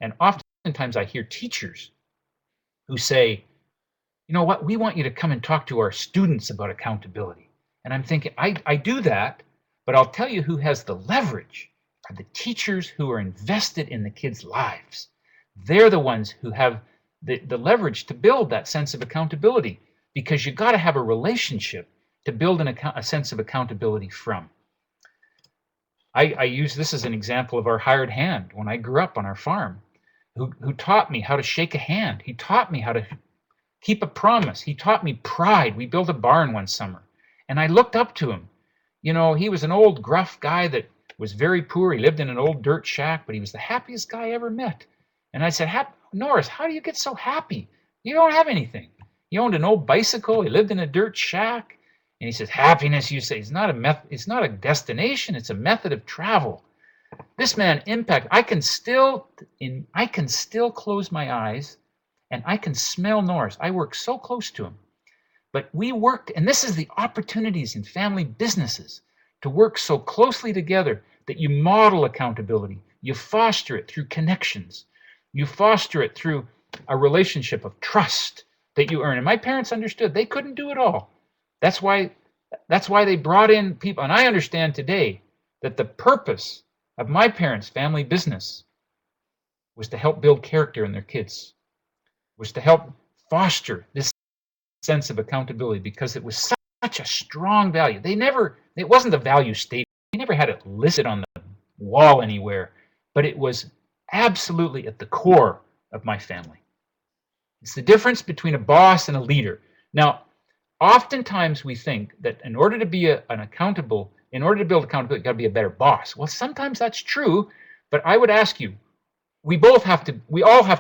And oftentimes I hear teachers who say, you know what, we want you to come and talk to our students about accountability. And I'm thinking, I do that, but I'll tell you who has the leverage are the teachers who are invested in the kids' lives. They're the ones who have the leverage to build that sense of accountability, because you got to have a relationship to build a sense of accountability from. I use this as an example of our hired hand when I grew up on our farm, who taught me how to shake a hand. He taught me how to keep a promise. He taught me pride. We built a barn one summer, and I looked up to him. You know, he was an old gruff guy that was very poor. He lived in an old dirt shack, but he was the happiest guy I ever met. And I said, Norris, how do you get so happy? You don't have anything. He owned an old bicycle. He lived in a dirt shack. And he says, happiness, you say, it's not a destination. It's a method of travel. This man impact. I can still close my eyes and I can smell Norris. I work so close to him. But we worked, and this is the opportunities in family businesses, to work so closely together that you model accountability. You foster it through connections. You foster it through a relationship of trust that you earn. And my parents understood they couldn't do it all. That's why they brought in people. And I understand today that the purpose of my parents' family business was to help build character in their kids, was to help foster this sense of accountability, because it was such a strong value. It wasn't a value statement. They never had it listed on the wall anywhere, but it was absolutely at the core of my family. It's the difference between a boss and a leader. Now, oftentimes we think that in order to be in order to build accountability, you've got to be a better boss. Well, sometimes that's true, but I would ask you, we all have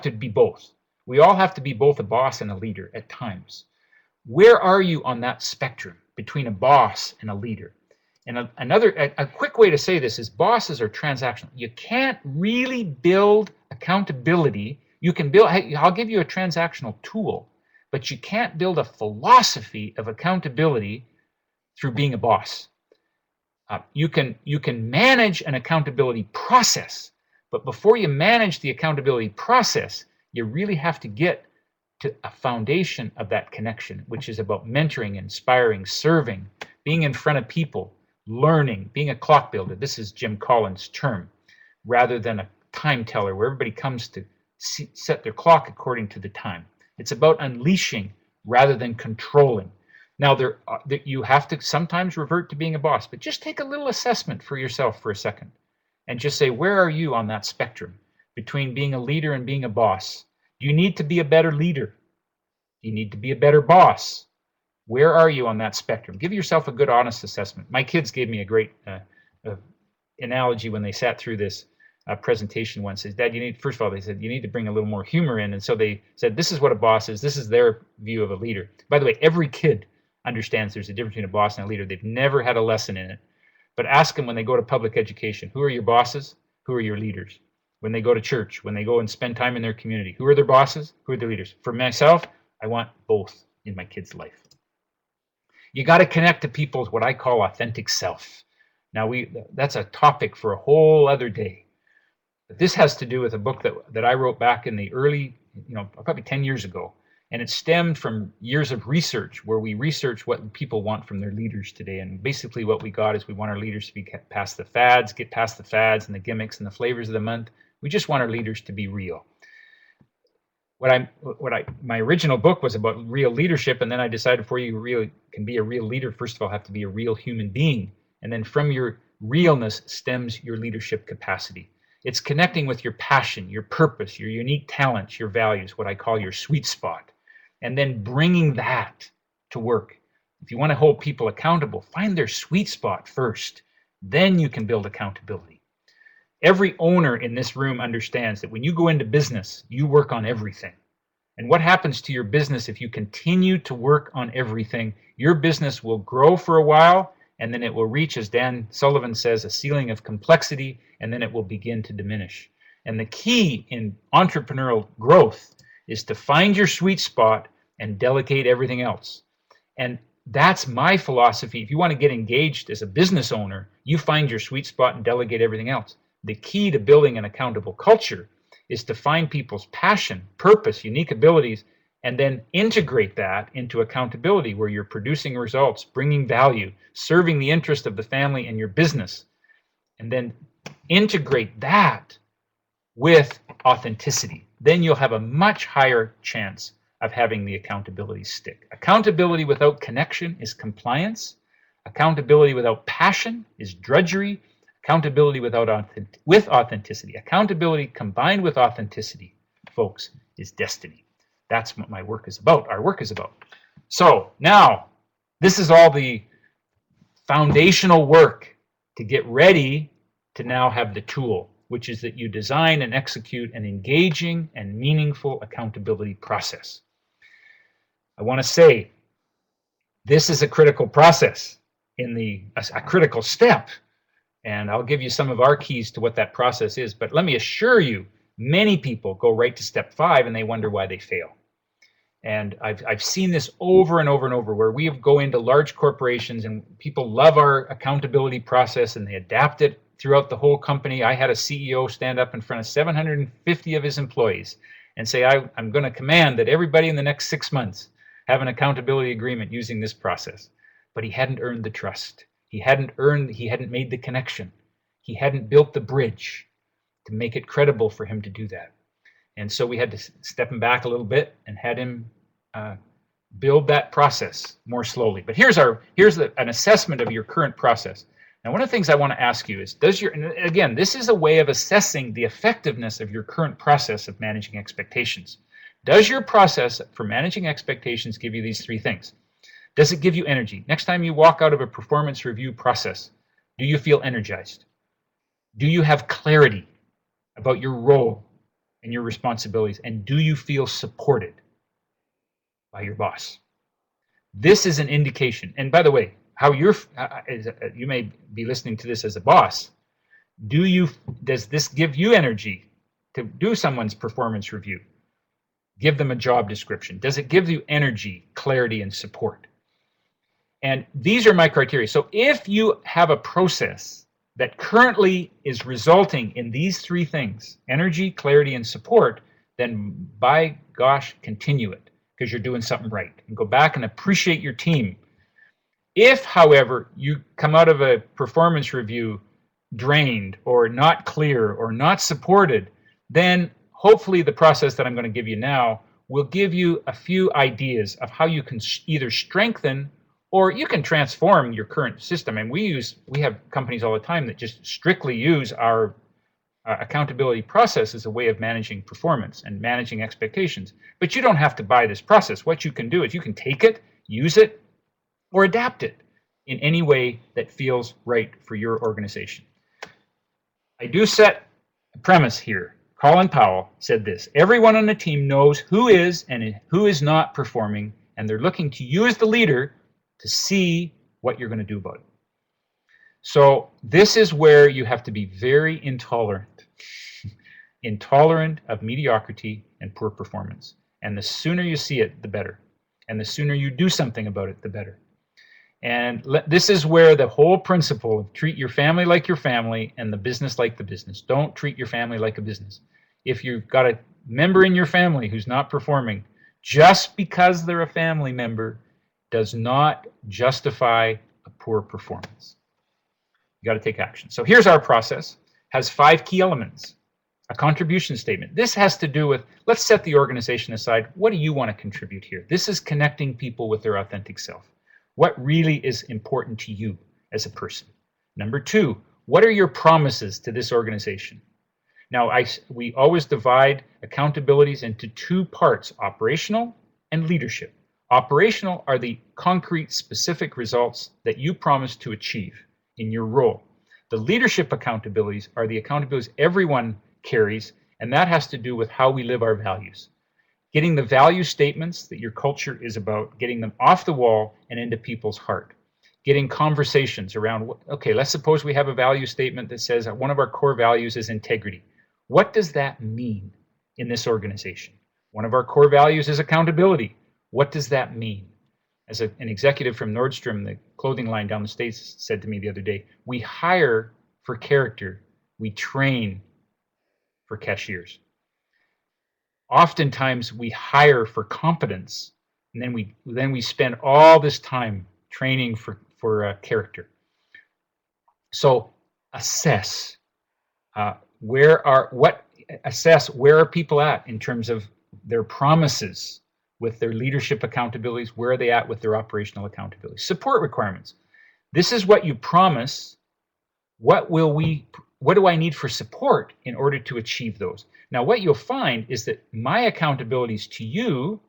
to be both. We all have to be both a boss and a leader at times. Where are you on that spectrum between a boss and a leader? And a quick way to say this is bosses are transactional. You can't really build accountability. I'll give you a transactional tool, but you can't build a philosophy of accountability through being a boss. You can manage an accountability process, but before you manage the accountability process, you really have to get to a foundation of that connection, which is about mentoring, inspiring, serving, being in front of people, learning, being a clock builder. This is Jim Collins' term, rather than a time teller where everybody comes to set their clock according to the time. It's about unleashing rather than controlling. Now, you have to sometimes revert to being a boss, but just take a little assessment for yourself for a second and just say, where are you on that spectrum between being a leader and being a boss? Do you need to be a better leader? Do you need to be a better boss? Where are you on that spectrum? Give yourself a good, honest assessment. My kids gave me a great analogy when they sat through this presentation once. Says, Dad, first of all, they said, you need to bring a little more humor in. And so they said, this is what a boss is. This is their view of a leader. By the way, every kid understands there's a difference between a boss and a leader. They've never had a lesson in it. But ask them when they go to public education, who are your bosses? Who are your leaders? When they go to church, when they go and spend time in their community, who are their bosses? Who are their leaders? For myself, I want both in my kids' life. You got to connect to people's what I call authentic self. Now, that's a topic for a whole other day. But this has to do with a book that I wrote back in the early, probably 10 years ago. And it stemmed from years of research where we research what people want from their leaders today. And basically what we got is we want our leaders to get past the fads and the gimmicks and the flavors of the month. We just want our leaders to be real. My original book was about real leadership, and then I decided before you really can be a real leader, first of all, have to be a real human being. And then from your realness stems your leadership capacity. It's connecting with your passion, your purpose, your unique talents, your values, what I call your sweet spot, and then bringing that to work. If you want to hold people accountable, find their sweet spot first. Then you can build accountability. Every owner in this room understands that when you go into business, you work on everything. And what happens to your business if you continue to work on everything? Your business will grow for a while, and then it will reach, as Dan Sullivan says, a ceiling of complexity, and then it will begin to diminish. And the key in entrepreneurial growth is to find your sweet spot and delegate everything else. And that's my philosophy. If you want to get engaged as a business owner, you find your sweet spot and delegate everything else. The key to building an accountable culture is to find people's passion, purpose, unique abilities, and then integrate that into accountability where you're producing results, bringing value, serving the interest of the family and your business, and then integrate that with authenticity. Then you'll have a much higher chance of having the accountability stick. Accountability without connection is compliance. Accountability without passion is drudgery. Accountability with authenticity. Accountability combined with authenticity, folks, is destiny. That's what my work is about. Our work is about. So now, this is all the foundational work to get ready to now have the tool, which is that you design and execute an engaging and meaningful accountability process. I want to say this is a critical process, a critical step, and I'll give you some of our keys to what that process is. But let me assure you, many people go right to step 5 and they wonder why they fail. And I've seen this over and over and over, where we go into large corporations and people love our accountability process and they adapt it throughout the whole company. I had a CEO stand up in front of 750 of his employees and say, I'm going to command that everybody in the next 6 months have an accountability agreement using this process. But he hadn't earned the trust. He hadn't made the connection. He hadn't built the bridge to make it credible for him to do that. And so we had to step him back a little bit and had him build that process more slowly. But here's an assessment of your current process. Now, one of the things I want to ask you is, again, this is a way of assessing the effectiveness of your current process of managing expectations. Does your process for managing expectations give you these 3 things? Does it give you energy? Next time you walk out of a performance review process, do you feel energized? Do you have clarity about your role and your responsibilities? And do you feel supported by your boss? This is an indication. And by the way, how you may be listening to this as a boss. Does this give you energy to do someone's performance review? Give them a job description. Does it give you energy, clarity, and support? And these are my criteria. So if you have a process that currently is resulting in these 3 things, energy, clarity, and support, then by gosh, continue it, because you're doing something right. And go back and appreciate your team. If, however, you come out of a performance review drained or not clear or not supported, then hopefully the process that I'm going to give you now will give you a few ideas of how you can either strengthen or you can transform your current system. And we have companies all the time that just strictly use our accountability process as a way of managing performance and managing expectations. But you don't have to buy this process. What you can do is you can take it, use it, or adapt it in any way that feels right for your organization. I do set a premise here. Colin Powell said this: everyone on the team knows who is and who is not performing, and they're looking to you as the leader to see what you're going to do about it. So this is where you have to be very intolerant of mediocrity and poor performance. And the sooner you see it, the better. And the sooner you do something about it, the better. And this is where the whole principle of treat your family like your family and the business like the business. Don't treat your family like a business. If you've got a member in your family who's not performing, just because they're a family member does not justify a poor performance. You got to take action. So here's our process. Has 5 key elements. A contribution statement. This has to do with, let's set the organization aside. What do you want to contribute here? This is connecting people with their authentic self. What really is important to you as a person? Number 2, what are your promises to this organization? Now, we always divide accountabilities into 2 parts, operational and leadership. Operational are the concrete, specific results that you promise to achieve in your role. The leadership accountabilities are the accountabilities everyone carries, and that has to do with how we live our values. Getting the value statements that your culture is about, getting them off the wall and into people's heart. Getting conversations around, okay, let's suppose we have a value statement that says that one of our core values is integrity. What does that mean in this organization? One of our core values is accountability. What does that mean? As an executive from Nordstrom, the clothing line down the States, said to me the other day, we hire for character, we train for cashiers. oftentimes we hire for competence, and then we spend all this time training for character. So assess where are people at in terms of their promises with their leadership accountabilities. Where are they at with their operational accountability? Support requirements. This is what you promise. What do I need for support in order to achieve those? Now, what you'll find is that my accountabilities to you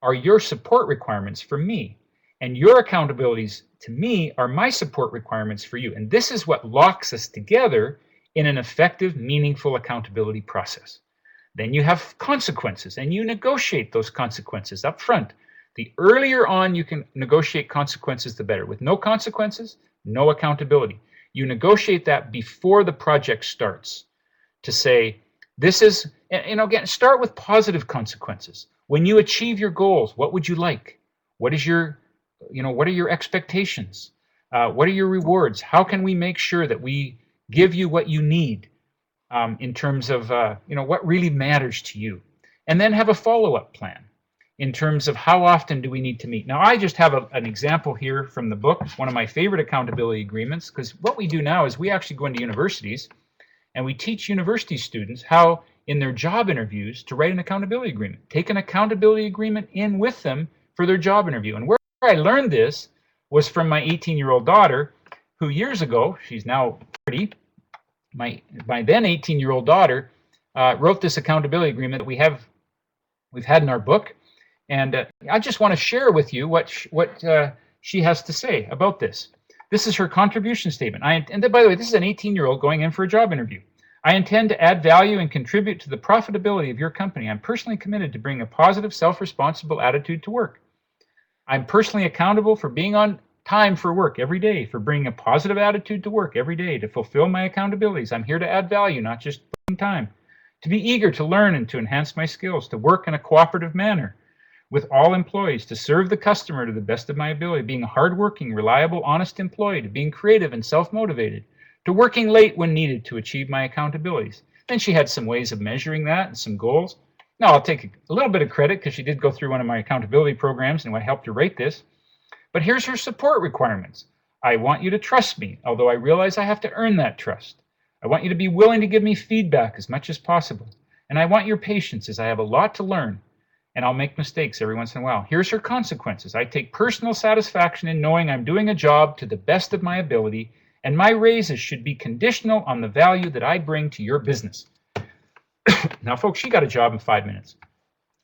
are your support requirements for me, and your accountabilities to me are my support requirements for you. And this is what locks us together in an effective, meaningful accountability process. Then you have consequences, and you negotiate those consequences up front. The earlier on you can negotiate consequences, the better. With no consequences, no accountability. You negotiate that before the project starts to say, this is, again, start with positive consequences. When you achieve your goals, what would you like? What are your expectations? What are your rewards? How can we make sure that we give you what you need in terms of, what really matters to you? And then have a follow-up plan in terms of how often do we need to meet. Now, I just have an example here from the book. It's one of my favorite accountability agreements, because what we do now is we actually go into universities and we teach university students how, in their job interviews, to write an accountability agreement. Take an accountability agreement in with them for their job interview. And where I learned this was from my 18-year-old daughter, who years ago, she's now 30, my then 18-year-old daughter wrote this accountability agreement that we've had in our book. And I just want to share with you what she has to say about this. This is her contribution statement. And by the way, this is an 18-year-old going in for a job interview. I intend to add value and contribute to the profitability of your company. I'm personally committed to bring a positive, self-responsible attitude to work. I'm personally accountable for being on time for work every day, for bringing a positive attitude to work every day, to fulfill my accountabilities. I'm here to add value, not just time. To be eager to learn and to enhance my skills, to work in a cooperative manner with all employees, to serve the customer to the best of my ability, being a hardworking, reliable, honest employee, to being creative and self-motivated, to working late when needed to achieve my accountabilities. Then she had some ways of measuring that and some goals. Now, I'll take a little bit of credit because she did go through one of my accountability programs and I helped her write this. But here's her support requirements. I want you to trust me, although I realize I have to earn that trust. I want you to be willing to give me feedback as much as possible. And I want your patience, as I have a lot to learn. And I'll make mistakes every once in a while. Here's her consequences. I take personal satisfaction in knowing I'm doing a job to the best of my ability, and my raises should be conditional on the value that I bring to your business. Now, folks, she got a job in 5 minutes.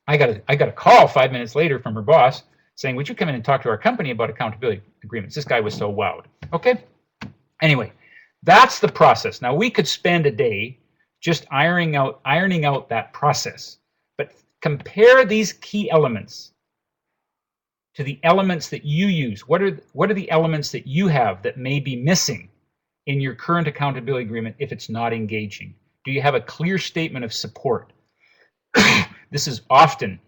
I got a call 5 minutes later from her boss saying, would you come in and talk to our company about accountability agreements? This guy was so wowed. Okay? Anyway, that's the process. Now, we could spend a day just ironing out that process. But compare these key elements to the elements that you use. What are the elements that you have that may be missing in your current accountability agreement if it's not engaging? Do you have a clear statement of support? This is oftentimes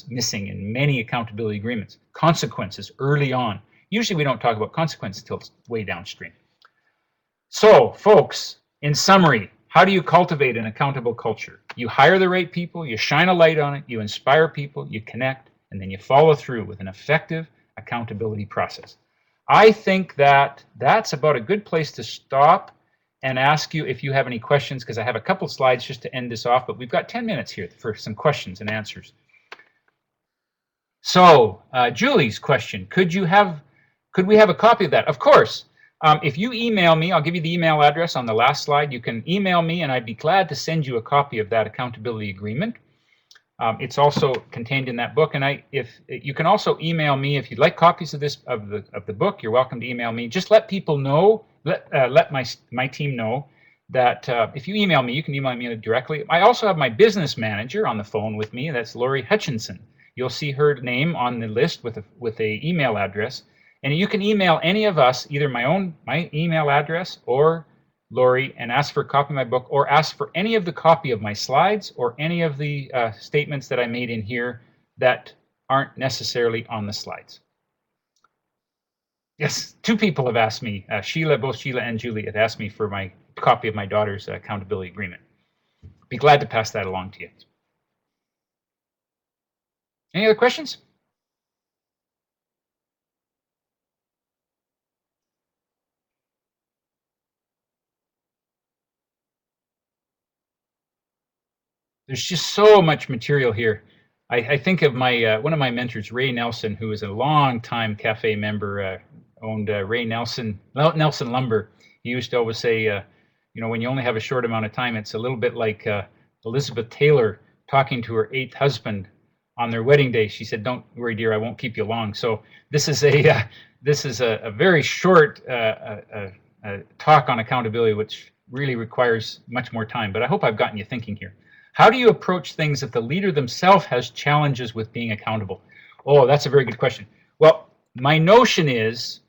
missing in many accountability agreements. Consequences early on. Usually we don't talk about consequences until it's way downstream. So, folks, in summary, how do you cultivate an accountable culture? You hire the right people, you shine a light on it, you inspire people, you connect, and then you follow through with an effective accountability process. I think that that's about a good place to stop and ask you if you have any questions, because I have a couple slides just to end this off, but we've got 10 minutes here for some questions and answers. So, Julie's question, could we have a copy of that? Of course. If you email me, I'll give you the email address on the last slide. You can email me, and I'd be glad to send you a copy of that accountability agreement. It's also contained in that book, and if you can also email me if you'd like copies of the book. You're welcome to email me. Just let people know, let my team know that if you email me, you can email me directly. I also have my business manager on the phone with me. That's Lori Hutchinson. You'll see her name on the list with a email address. And you can email any of us, either my email address or Lori, and ask for a copy of my book, or ask for any of the copy of my slides or any of the statements that I made in here that aren't necessarily on the slides. Yes, 2 people have asked me, both Sheila and Julie have asked me for my copy of my daughter's accountability agreement. Be glad to pass that along to you. Any other questions? There's just so much material here. I think of my one of my mentors, Ray Nelson, who is a long-time cafe member, owned Ray Nelson Lumber. He used to always say, you know, when you only have a short amount of time, it's a little bit like Elizabeth Taylor talking to her 8th husband on their wedding day. She said, "Don't worry, dear, I won't keep you long." So this is a very short talk on accountability, which really requires much more time. But I hope I've gotten you thinking here. How do you approach things if the leader themselves has challenges with being accountable? Oh, that's a very good question. Well, my notion is,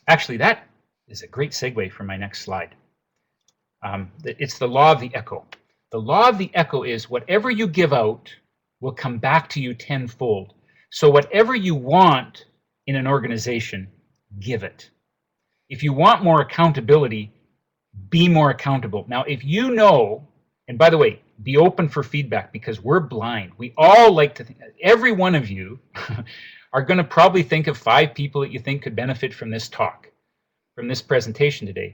actually, that is a great segue for my next slide. It's the law of the echo. The law of the echo is whatever you give out will come back to you tenfold. So whatever you want in an organization, give it. If you want more accountability, be more accountable. Now, if you know, and by the way, be open for feedback, because we're blind. We all like to think, every one of you are going to probably think of 5 people that you think could benefit from this talk, from this presentation today.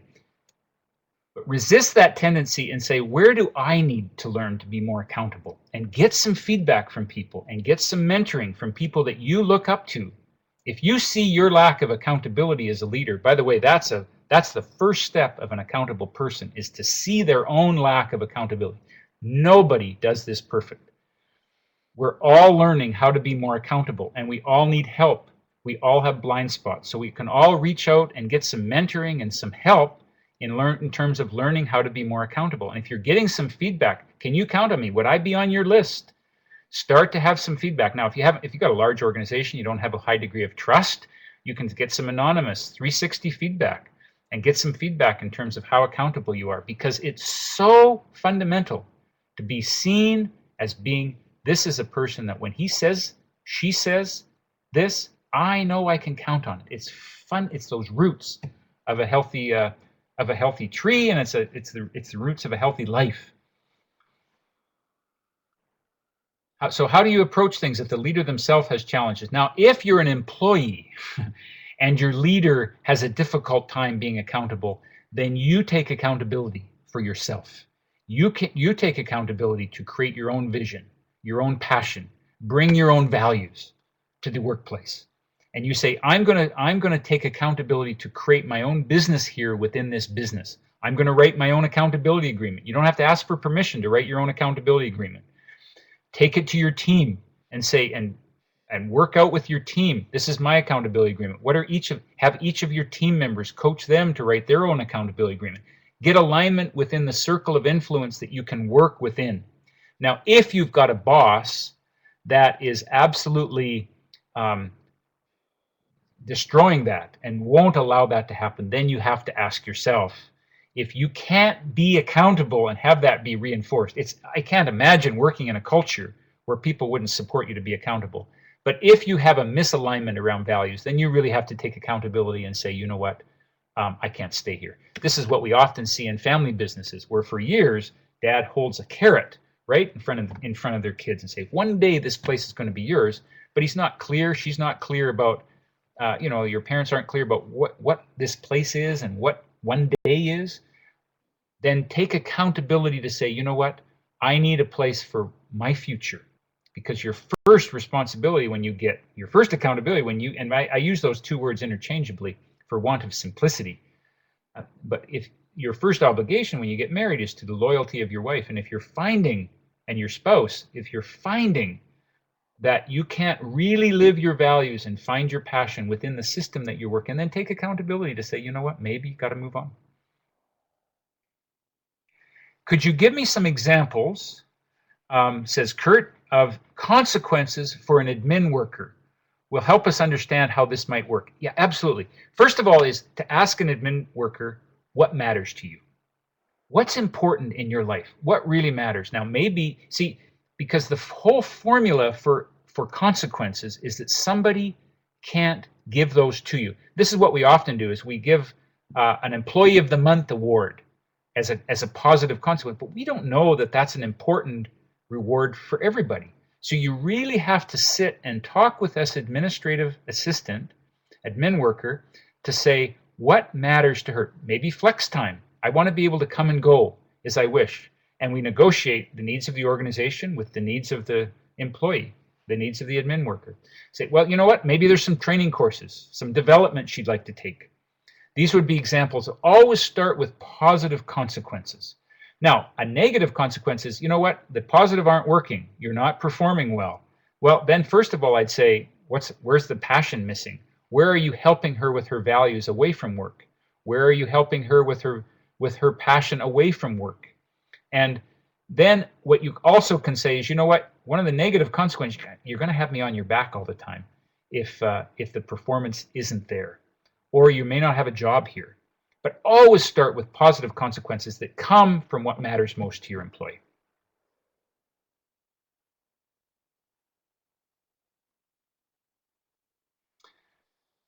But resist that tendency and say, where do I need to learn to be more accountable? And get some feedback from people and get some mentoring from people that you look up to. If you see your lack of accountability as a leader, by the way, that's the first step of an accountable person, is to see their own lack of accountability. Nobody does this perfect. We're all learning how to be more accountable, and we all need help. We all have blind spots, so we can all reach out and get some mentoring and some help in terms of learning how to be more accountable. And if you're getting some feedback, can you count on me? Would I be on your list? Start to have some feedback. Now, if you've got a large organization, you don't have a high degree of trust, you can get some anonymous 360 feedback and get some feedback in terms of how accountable you are, because it's so fundamental to be seen as being, this is a person that when he says, she says this, I know I can count on it. It's fun. It's those roots of a healthy tree, and it's the roots of a healthy life. So how do you approach things if the leader themselves has challenges? Now, if you're an employee and your leader has a difficult time being accountable, then you take accountability for yourself. You take accountability to create your own vision, your own passion, bring your own values to the workplace. And you say, I'm going to take accountability to create my own business here within this business. I'm going to write my own accountability agreement. You don't have to ask for permission to write your own accountability agreement. Take it to your team and say, and work out with your team. This is my accountability agreement. Have each of your team members coach them to write their own accountability agreement. Get alignment within the circle of influence that you can work within. Now, if you've got a boss that is absolutely destroying that and won't allow that to happen, then you have to ask yourself, if you can't be accountable and have that be reinforced, I can't imagine working in a culture where people wouldn't support you to be accountable. But if you have a misalignment around values, then you really have to take accountability and say, you know what, I can't stay here. This is what we often see in family businesses, where for years, dad holds a carrot right in front of their kids and say, one day this place is going to be yours, but he's not clear, she's not clear about, your parents aren't clear about what this place is and what one day is. Then take accountability to say, you know what, I need a place for my future. Because your first responsibility when you get your first accountability, and I use those two words interchangeably for want of simplicity, but if your first obligation when you get married is to the loyalty of your wife, and if you're finding, and your spouse, if you're finding that you can't really live your values and find your passion within the system that you work in, then take accountability to say, you know what, maybe you got to move on. Could you give me some examples, says Kurt, of consequences for an admin worker? Will help us understand how this might work. Yeah, absolutely. First of all is to ask an admin worker what matters to you. What's important in your life? What really matters? Now, maybe, see, because the whole formula for consequences is that somebody can't give those to you. This is what we often do, is we give an Employee of the Month award as a positive consequence, but we don't know that that's an important reward for everybody. So you really have to sit and talk with this administrative assistant, admin worker, to say what matters to her. Maybe flex time. I want to be able to come and go as I wish. And we negotiate the needs of the organization with the needs of the employee, the needs of the admin worker. Say, well, you know what? Maybe there's some training courses, some development she'd like to take. These would be examples. Always start with positive consequences. Now, a negative consequence is, you know what? The positive aren't working. You're not performing well. Well, then first of all, I'd say, where's the passion missing? Where are you helping her with her values away from work? Where are you helping her with her passion away from work? And then what you also can say is, you know what? One of the negative consequences, you're going to have me on your back all the time if the performance isn't there, or you may not have a job here. But always start with positive consequences that come from what matters most to your employee.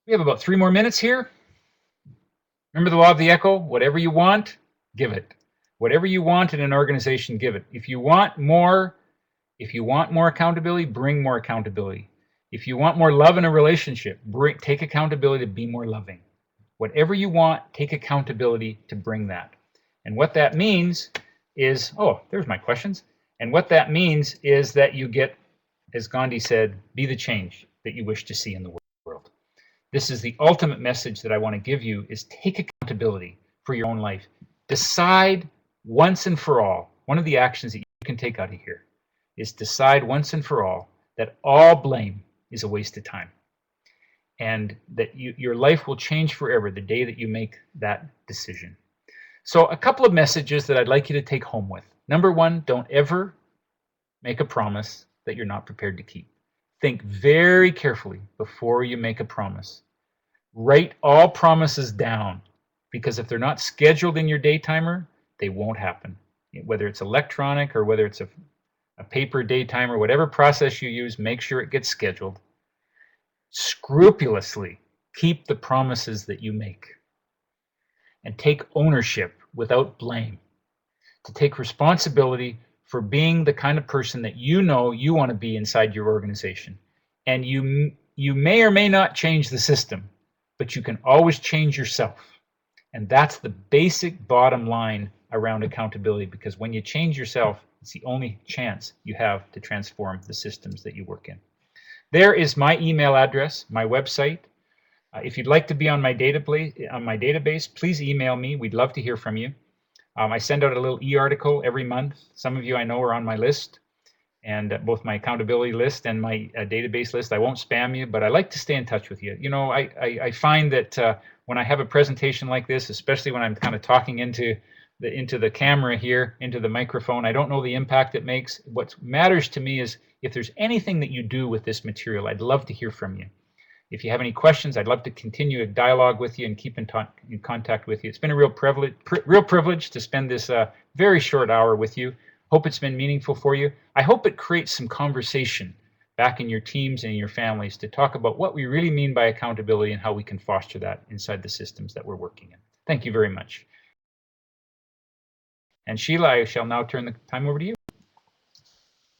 We have about 3 more minutes here. Remember the law of the echo? Whatever you want, give it. Whatever you want in an organization, give it. If you want more accountability, bring more accountability. If you want more love in a relationship, take accountability to be more loving. Whatever you want, take accountability to bring that. And what that means is, oh, there's my questions. And what that means is that you get, as Gandhi said, be the change that you wish to see in the world. This is the ultimate message that I want to give you, is take accountability for your own life. Decide once and for all, one of the actions that you can take out of here is decide once and for all that all blame is a waste of time. And that your life will change forever the day that you make that decision. So a couple of messages that I'd like you to take home with. Number one, don't ever make a promise that you're not prepared to keep. Think very carefully before you make a promise. Write all promises down, because if they're not scheduled in your day timer, they won't happen. Whether it's electronic or whether it's a paper day timer, whatever process you use, make sure it gets scheduled. Scrupulously keep the promises that you make, and take ownership without blame, to take responsibility for being the kind of person that you know you want to be inside your organization. And you may or may not change the system, but you can always change yourself. And that's the basic bottom line around accountability, because when you change yourself, it's the only chance you have to transform the systems that you work in. There is my email address, my website. If you'd like to be on my database, please email me. We'd love to hear from you. I send out a little e-article every month. Some of you I know are on my list, and both my accountability list and my database list. I won't spam you, but I like to stay in touch with you. You know, I find that when I have a presentation like this, especially when I'm kind of talking into the camera here, into the microphone, I don't know the impact it makes. What matters to me is if there's anything that you do with this material, I'd love to hear from you. If you have any questions, I'd love to continue a dialogue with you and keep in contact with you. It's been a real privilege to spend this very short hour with you. Hope it's been meaningful for you. I hope it creates some conversation back in your teams and in your families to talk about what we really mean by accountability and how we can foster that inside the systems that we're working in. Thank you very much. And Sheila, I shall now turn the time over to you.